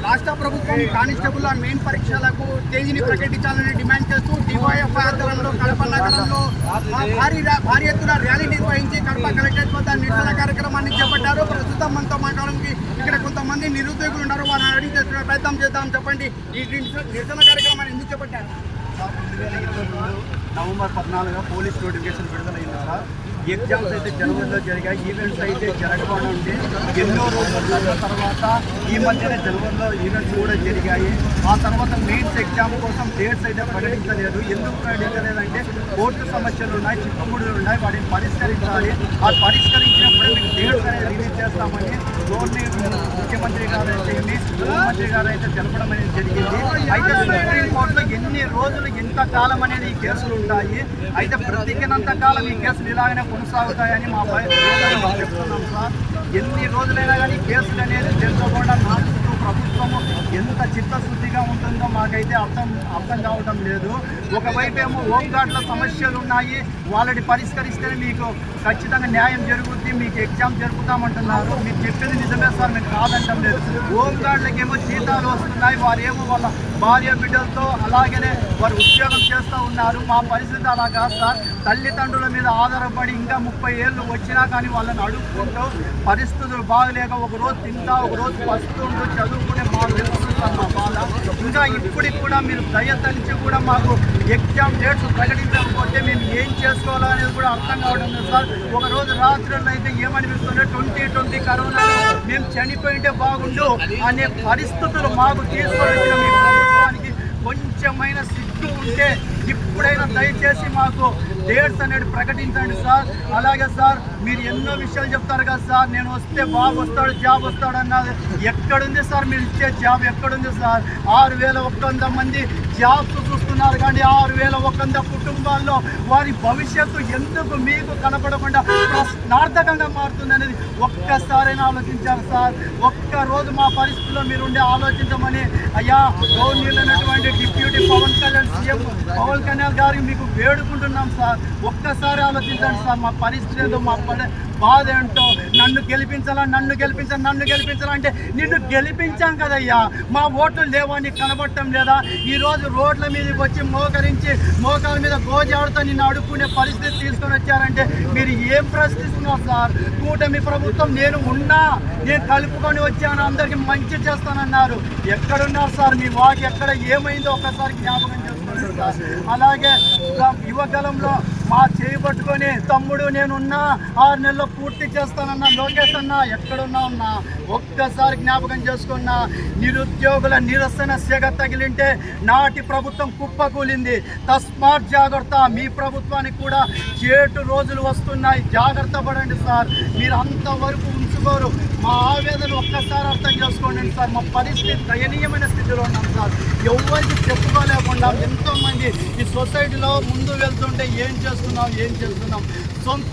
రాష్ట్ర ప్రభుత్వం constable main పరీక్షలకు తేదీని ప్రకటించాలని డిమాండ్ చేస్తూ డివైఎఫ్ఐ ఆధ్వర్యంలో కడప నగరంలో భారీ ఎత్తున ర్యాలీ నిర్వహించి కడప కలెక్టరేట్ వద్ద నిరసన కార్యక్రమాన్ని చేపట్టారు. ప్రస్తుతం మనతో మాట్లాడడానికి ఇక్కడ కొంతమంది నిరుద్యోగులు ఉన్నారు. వారిని అడిగి తెలుసుకునే ప్రయత్నం చేద్దాం. చెప్పండి, ఈ నిరసన కార్యక్రమాన్ని ఎందుకు చేపట్టారు? 2022 నవంబర్ 14 పోలీస్ నోటిఫికేషన్ విడుదలైంది సార్. ఎగ్జామ్స్ అయితే జనవరిలో జరిగాయి, ఈవెంట్స్ అయితే జరగకుండా ఉండి ఎన్నో రోజుల తర్వాత ఈ మధ్యనే జనవరిలో ఈవెంట్స్ కూడా జరిగాయి. ఆ తర్వాత మెయిన్స్ ఎగ్జామ్ కోసం డేట్స్ అయితే ప్రకటించలేదు. ఎందుకు ప్రకటించలేదంటే కోర్టు సమస్యలు ఉన్నాయి, చిక్కుముడులు ఉన్నాయి, వాటిని పరిష్కరించాలి. ఆ పరిష్కరించినప్పుడే మీకు డేట్స్ అనేది రిలీజ్ చేస్తామని ముఖ్యమంత్రి గారు అయితే హోంమంత్రి గారు అయితే తెలపడం అనేది జరిగింది. అయితే సుప్రీంకోర్టులో ఎన్ని రోజులు ఎంత కాలం అనేది ఈ కేసులు ఉంటాయి. అయితే బ్రతికినంత కాలం ఈ కేసులు ఇలాగనే కొనసాగుతాయని మా చెప్తున్నాం సార్. ఎన్ని రోజులైనా కానీ కేసులు అనేది తెలుసుకోకుండా నాటుతూ ప్రభుత్వము ఎంత చిత్తశుద్ధిగా ఉంటుందో మాకైతే అర్థం కావటం లేదు. ఒకవైపు ఏమో హోంగార్డుల సమస్యలు ఉన్నాయి, వాళ్ళని పరిష్కరిస్తేనే మీకు ఖచ్చితంగా న్యాయం జరుగుద్ది, మీకు ఎగ్జామ్ జరుపుతామంటున్నారు. మీరు చెప్పేది నిజమే సార్, మీకు కాదంటం లేదు. హోంగార్డులకి ఏమో జీతాలు వస్తున్నాయి, వారేమో వాళ్ళ భార్య బిడ్డలతో అలాగనే వారు ఉద్యోగం చేస్తూ ఉన్నారు. మా పరిస్థితి అలా కాదు సార్. తల్లిదండ్రుల మీద ఆధారపడి ఇంకా 30 ఏళ్ళు వచ్చినా కానీ వాళ్ళని అడుక్కుంటూ పరిస్థితులు బాగలేక ఒకరోజు తింటా ఒకరోజు పస్తుంటూ చదువుకునే మాకు తెలుస్తున్నాం మా బాధ. ఇంకా ఇప్పటికి కూడా మీరు దయతలిచి కూడా మాకు ఎగ్జామ్ డేట్స్ ప్రకటించకపోతే మేము ఏం చేసుకోవాలో అనేది కూడా అర్థం కావడం లేదు సార్. ఒకరోజు రాత్రుల్లో అయితే ఏమనిపిస్తుంటే 2020 కరోనాలో మేము చనిపోయింటే బాగుండు అనే పరిస్థితులు మాకు తీసుకొని వచ్చిన మీ ప్రభుత్వానికి కొంచెమైనా సిగ్గు ఉంటే ఇప్పుడైనా దయచేసి మాకు డేట్స్ అనేది ప్రకటించండి సార్. అలాగే సార్, మీరు ఎన్నో విషయాలు చెప్తారు కదా సార్, నేను వస్తే బాబు వస్తాడు జాబ్ వస్తాడు అన్నది ఎక్కడుంది సార్? మీరు ఇచ్చే జాబ్ ఎక్కడుంది సార్? 6100 మంది జాబ్స్ చూస్తున్నారు కానీ 6100 కుటుంబాల్లో వారి భవిష్యత్తు ఎందుకు మీకు కనపడకుండా ప్రశ్నార్థకంగా మారుతుంది అనేది ఒక్కసారైనా ఆలోచించారు సార్. ఒక్కరోజు మా పరిస్థితిలో మీరు ఉండే ఆలోచించమని అయ్యా government deputy Pawan Kalyan CM Pawan Kalyan గారికి మీకు వేడుకుంటున్నాం సార్. ఒక్కసారి ఆలోచించండి సార్, మా పరిస్థితి ఏంటో, మా బాధ ఏంటో. నన్ను గెలిపించాలంటే నిన్ను గెలిపించాం కదయ్యా, మా ఓట్లు లేవా నీకు కనబడటం లేదా? ఈరోజు రోడ్ల మీదకి వచ్చి మోకరించి మోకాల మీద గోజాడుతో నిన్ను అడుక్కునే పరిస్థితి తీసుకొని వచ్చారంటే మీరు ఏం ప్రశ్నిస్తున్నారు సార్? కూటమి ప్రభుత్వం నేను కలుపుకొని వచ్చాను, అందరికీ మంచి చేస్తానన్నారు. ఎక్కడున్నారు సార్ మీ వాకి? ఎక్కడ ఏమైందో ఒక్కసారి జ్ఞాపకం చేసుకోండి సార్. అలాగే యువకాలంలో మా చేయబట్టుకొని తమ్ముడు నేనున్నా 6 నెలల్లో పూర్తి చేస్తానన్నా లోకేష్ అన్నా ఎక్కడున్నా ఒక్కసారి జ్ఞాపకం చేసుకున్నా. నిరుద్యోగుల నిరసన సెగ తగిలింటే నాటి ప్రభుత్వం కుప్పకూలింది. తస్మాత్ జాగ్రత్త, మీ ప్రభుత్వానికి కూడా చేటు రోజులు వస్తున్నాయి, జాగ్రత్త పడండి సార్. మీరు అంతవరకు ఉంచుకోరు. మా ఆవేదన ఒక్కసారి అర్థం చేసుకోండి సార్. మా పరిస్థితి దయనీయమైన స్థితిలో ఉన్నాం సార్. ఎవరికి చెప్పుకోలేకుండా ఎంతోమంది ఈ సొసైటీలో ముందు వెళ్తుంటే ఏం చేస్తున్నాం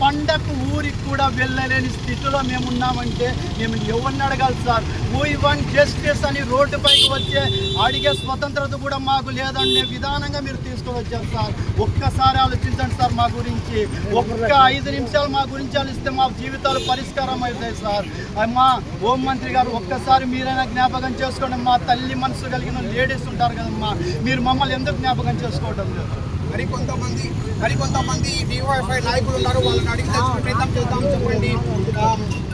పండగకు ఊరికి కూడా వెళ్ళలేని స్థితిలో మేము ఉన్నామంటే మేము ఎవరిని అడగాలి సార్? వీ వాంట్ జస్టిస్ అని రోడ్డుపైకి వచ్చే అడిగే స్వతంత్రత కూడా మాకు లేదనే విధానంగా మీరు తీసుకొని వచ్చారు సార్. ఒక్కసారి ఆలోచించండి సార్ మా గురించి. ఒక్క 5 నిమిషాలు మా గురించి ఆలోచిస్తే మా జీవితాలు పరిష్కారం అవుతాయి సార్. మా హోంమంత్రి గారు ఒక్కసారి మీరైనా జ్ఞాపకం చేసుకోండి. మా తల్లి మనసు కలిగిన లేడీస్ ఉంటారు కదమ్మా, మీరు మమ్మల్ని ఎందుకు జ్ఞాపకం చేసుకోవడం లేదు? మరికొంతమంది డివైఎఫ్ఐ నాయకులు ఉన్నారు, వాళ్ళని అడిగి తెలుసుకునే ప్రయత్నం చేద్దాం. చెప్పండి,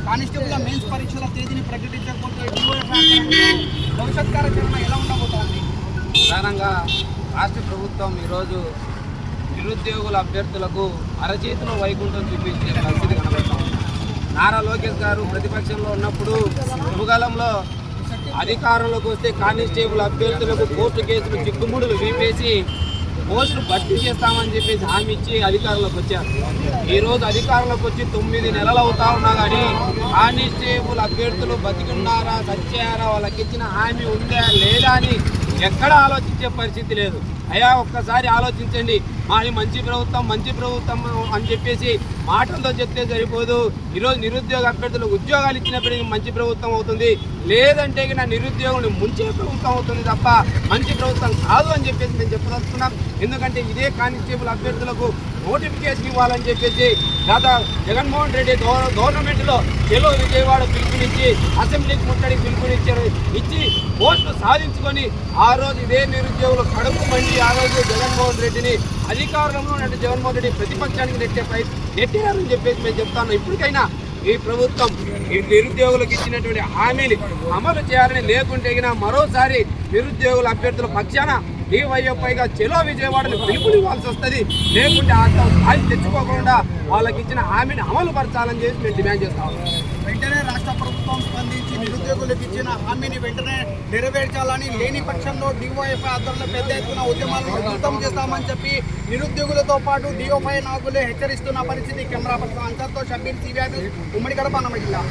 కానిస్టేబుల్ మెయిన్స్ పరీక్షల తేదీని ప్రకటించకపోతే డివైఎఫ్ఐ భవిష్యత్ కార్యాచరణ ఎలా ఉండబోతోంది? ప్రధానంగా రాష్ట్ర ప్రభుత్వం ఈరోజు నిరుద్యోగుల అభ్యర్థులకు అరచేతిలో వైకుంఠం చూపించే పరిస్థితి కనబడతాం. నారా లోకేష్ గారు ప్రతిపక్షంలో ఉన్నప్పుడు యువకాలంలో అధికారంలోకి వస్తే కానిస్టేబుల్ అభ్యర్థులకు కోర్టు కేసులు చిక్కుముడులు వీపేసి పోస్టులు భర్తీ చేస్తామని చెప్పేసి హామీ ఇచ్చి అధికారంలోకి వచ్చారు. ఈరోజు అధికారంలోకి వచ్చి 9 నెలలు అవుతా ఉన్నా కానీ కానిస్టేబుల్ అభ్యర్థులు బతికున్నారా చచ్చారా, వాళ్ళకి ఇచ్చిన హామీ ఉందా లేదా అని ఎక్కడ ఆలోచించే పరిస్థితి లేదు. అయ్యా ఒక్కసారి ఆలోచించండి. మాది మంచి ప్రభుత్వం అని చెప్పేసి మాటలతో చెప్తే సరిపోదు. ఈరోజు నిరుద్యోగ అభ్యర్థులకు ఉద్యోగాలు ఇచ్చినప్పటికీ మంచి ప్రభుత్వం అవుతుంది, లేదంటే నా నిరుద్యోగుని ముంచే ప్రభుత్వం అవుతుంది తప్ప మంచి ప్రభుత్వం కాదు అని చెప్పేసి మేము చెప్పదలుచుకున్నాం. ఎందుకంటే ఇదే కానిస్టేబుల్ అభ్యర్థులకు నోటిఫికేషన్ ఇవ్వాలని చెప్పేసి గత జగన్మోహన్ రెడ్డి గవర్నమెంట్లో చెలో విజయవాడ పిలుపునిచ్చి అసెంబ్లీకి ముట్టడికి ఇచ్చి పోస్టులు సాధించుకొని ఆ రోజు ఇదే నిరుద్యోగులు కడుపు మండి ఆ రోజు జగన్మోహన్ రెడ్డిని అధికారంలో ఉన్నట్టు జగన్మోహన్ రెడ్డి ప్రతిపక్షానికి నెట్టారని చెప్పేసి మేము చెప్తాను. ఇప్పటికైనా ఈ ప్రభుత్వం ఈ నిరుద్యోగులకు ఇచ్చినటువంటి హామీని అమలు చేయాలని, లేకుంటే మరోసారి నిరుద్యోగుల అభ్యర్థుల పక్షాన DYFIగా చెలో విజయవాడని పిలుపునివ్వాల్సి వస్తుంది. లేకుంటే ఆ స్థాయి తెచ్చుకోకుండా వాళ్ళకి ఇచ్చిన హామీని అమలు పరచాలని చెప్పి మేము డిమాండ్ చేస్తాం. వెంటనే రాష్ట్ర ప్రభుత్వం స్పందించి నిరుద్యోగులకు ఇచ్చిన హామీని వెంటనే నెరవేర్చాలని, లేని పక్షంలో DYFI ఆధ్వర్యంలో పెద్ద ఎత్తున ఉద్యమాలను ఉధృతం చేస్తామని చెప్పి నిరుద్యోగులతో పాటు DYFI నాయకులే హెచ్చరిస్తున్న పరిస్థితి. కెమెరా పర్సన్ అంతర్తో షబ్బీర్, CVR న్యూస్, ఉమ్మడి కడప, అన్నమయ్య జిల్లా.